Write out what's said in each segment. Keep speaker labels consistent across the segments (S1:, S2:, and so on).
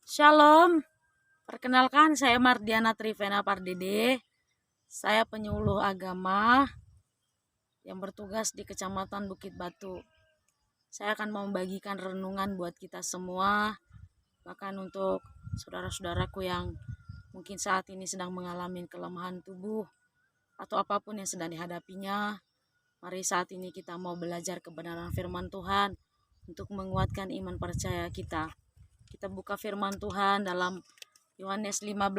S1: Shalom, perkenalkan saya Mardiana Trivena Pardede. Saya penyuluh agama yang bertugas di Kecamatan Bukit Batu. Saya akan membagikan renungan buat kita semua, bahkan untuk saudara-saudaraku yang mungkin saat ini sedang mengalami kelemahan tubuh atau apapun yang sedang dihadapinya. Mari saat ini kita mau belajar kebenaran firman Tuhan untuk menguatkan iman percaya kita. Kita buka firman Tuhan dalam Yohanes 15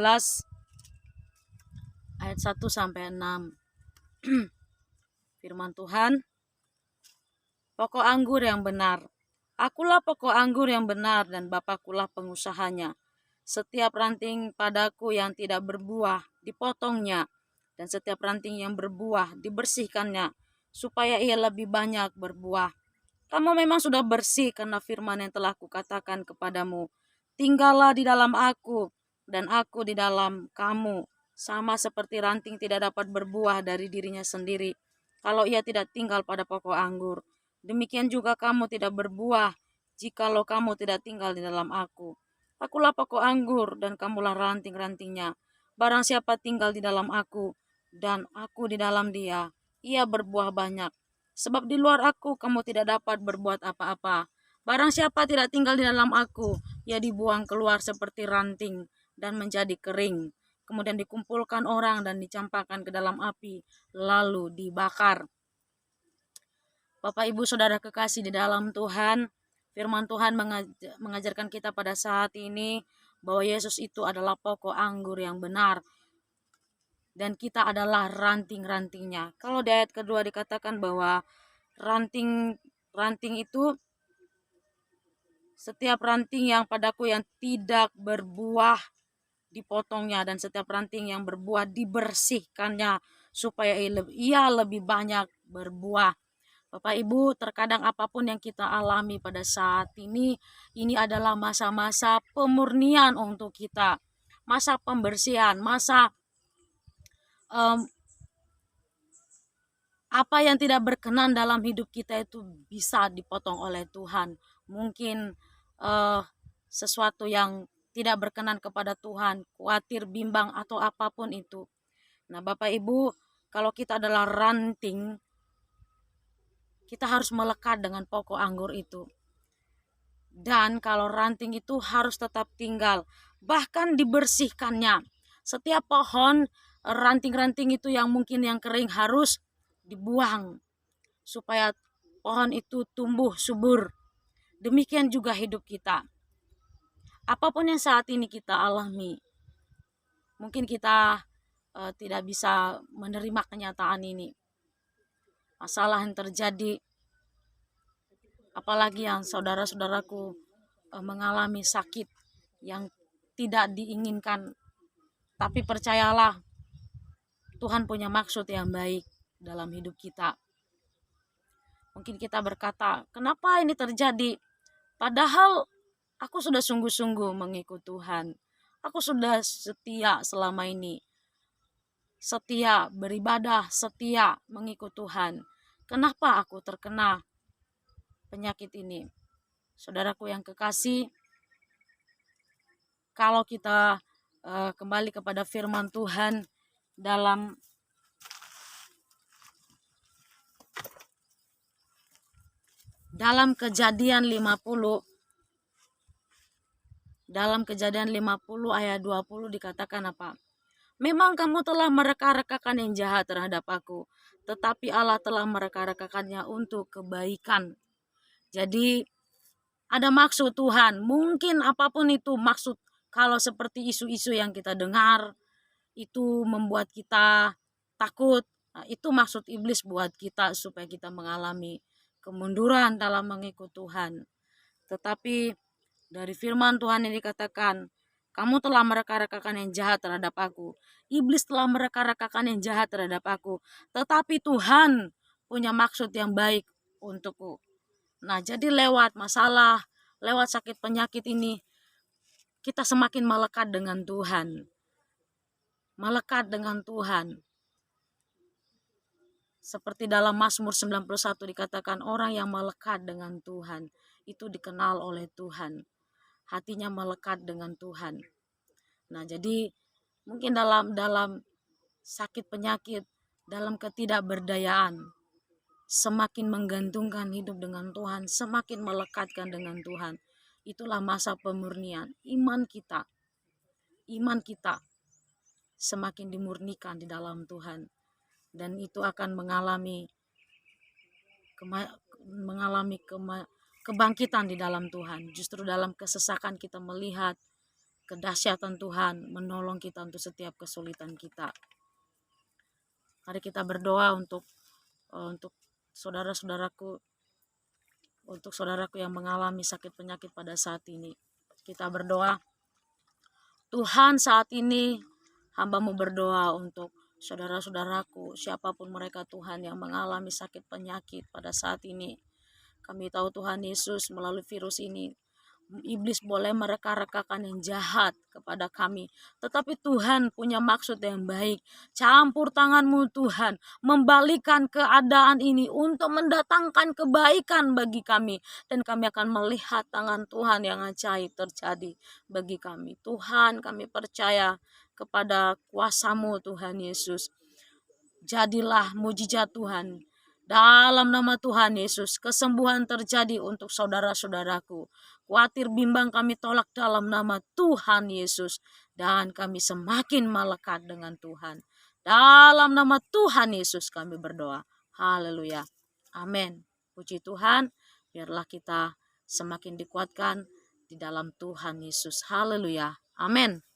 S1: ayat 1 sampai 6. Firman Tuhan, pokok anggur yang benar. Akulah pokok anggur yang benar dan Bapakulah pengusahanya. Setiap ranting padaku yang tidak berbuah dipotongnya, dan setiap ranting yang berbuah dibersihkannya, supaya ia lebih banyak berbuah. Kamu memang sudah bersih karena firman yang telah kukatakan kepadamu. Tinggallah di dalam aku, dan aku di dalam kamu. Sama seperti ranting tidak dapat berbuah dari dirinya sendiri kalau ia tidak tinggal pada pokok anggur. Demikian juga kamu tidak berbuah jikalau kamu tidak tinggal di dalam aku. Akulah pokok anggur dan kamulah ranting-rantingnya. Barang siapa tinggal di dalam aku dan aku di dalam dia, ia berbuah banyak. Sebab di luar aku kamu tidak dapat berbuat apa-apa. Barang siapa tidak tinggal di dalam aku, ia dibuang keluar seperti ranting dan menjadi kering. Kemudian dikumpulkan orang dan dicampakkan ke dalam api, lalu dibakar. Bapak Ibu Saudara kekasih di dalam Tuhan, firman Tuhan mengajarkan kita pada saat ini bahwa Yesus itu adalah pokok anggur yang benar dan kita adalah ranting-rantingnya. Kalau di ayat kedua dikatakan bahwa ranting itu setiap ranting yang padaku yang tidak berbuah dipotongnya, dan setiap ranting yang berbuah dibersihkannya supaya ia lebih banyak berbuah. Bapak Ibu, terkadang apapun yang kita alami pada saat ini adalah masa-masa pemurnian untuk kita, masa pembersihan, masa apa yang tidak berkenan dalam hidup kita itu bisa dipotong oleh Tuhan. Mungkin sesuatu yang tidak berkenan kepada Tuhan, khawatir, bimbang, atau apapun itu. Nah, Bapak Ibu, kalau kita adalah ranting, kita harus melekat dengan pokok anggur itu. Dan kalau ranting itu harus tetap tinggal, bahkan dibersihkannya. Setiap pohon, ranting-ranting itu yang mungkin yang kering harus dibuang supaya pohon itu tumbuh subur. Demikian juga hidup kita. Apapun yang saat ini kita alami, mungkin kita tidak bisa menerima kenyataan ini. Masalah yang terjadi, apalagi yang saudara-saudaraku mengalami sakit yang tidak diinginkan. Tapi percayalah, Tuhan punya maksud yang baik dalam hidup kita. Mungkin kita berkata, kenapa ini terjadi? Padahal aku sudah sungguh-sungguh mengikut Tuhan. Aku sudah setia selama ini. Setia beribadah, setia mengikut Tuhan. Kenapa aku terkena penyakit ini? Saudaraku yang kekasih, kalau kita kembali kepada firman Tuhan dalam Kejadian 50, ayat 20 dikatakan apa? Memang kamu telah mereka-rekakan yang jahat terhadap aku, tetapi Allah telah mereka-rekakannya untuk kebaikan. Jadi ada maksud Tuhan. Mungkin apapun itu maksud, kalau seperti isu-isu yang kita dengar itu membuat kita takut, nah, itu maksud iblis buat kita supaya kita mengalami kemunduran dalam mengikut Tuhan. Tetapi dari firman Tuhan ini dikatakan, kamu telah mereka-rekakan yang jahat terhadap aku. Iblis telah mereka-rekakan yang jahat terhadap aku. Tetapi Tuhan punya maksud yang baik untukku. Nah, jadi lewat masalah, lewat sakit penyakit ini, kita semakin melekat dengan Tuhan. Melekat dengan Tuhan. Seperti dalam Mazmur 91 dikatakan, orang yang melekat dengan Tuhan itu dikenal oleh Tuhan. hatinya melekat dengan Tuhan. Nah, jadi mungkin dalam sakit penyakit, dalam ketidakberdayaan, semakin menggantungkan hidup dengan Tuhan, semakin melekatkan dengan Tuhan. Itulah masa pemurnian iman kita semakin dimurnikan di dalam Tuhan, dan itu akan mengalami kebangkitan di dalam Tuhan. Justru dalam kesesakan kita melihat kedahsyatan Tuhan menolong kita untuk setiap kesulitan kita. Mari kita berdoa untuk saudara-saudaraku, untuk saudaraku yang mengalami sakit penyakit pada saat ini. Kita berdoa, Tuhan, saat ini hamba-Mu berdoa untuk saudara-saudaraku, siapapun mereka Tuhan yang mengalami sakit penyakit pada saat ini. Kami tahu Tuhan Yesus, melalui virus ini iblis boleh mereka-rekakan yang jahat kepada kami, tetapi Tuhan punya maksud yang baik. Campur tangan-Mu Tuhan, membalikan keadaan ini untuk mendatangkan kebaikan bagi kami, dan kami akan melihat tangan Tuhan yang ajaib terjadi bagi kami. Tuhan, kami percaya kepada kuasa-Mu Tuhan Yesus. Jadilah mujizat Tuhan. Dalam nama Tuhan Yesus, kesembuhan terjadi untuk saudara-saudaraku. Khawatir bimbang kami tolak dalam nama Tuhan Yesus. Dan kami semakin melekat dengan Tuhan. Dalam nama Tuhan Yesus kami berdoa. Haleluya. Amin. Puji Tuhan, biarlah kita semakin dikuatkan di dalam Tuhan Yesus. Haleluya. Amin.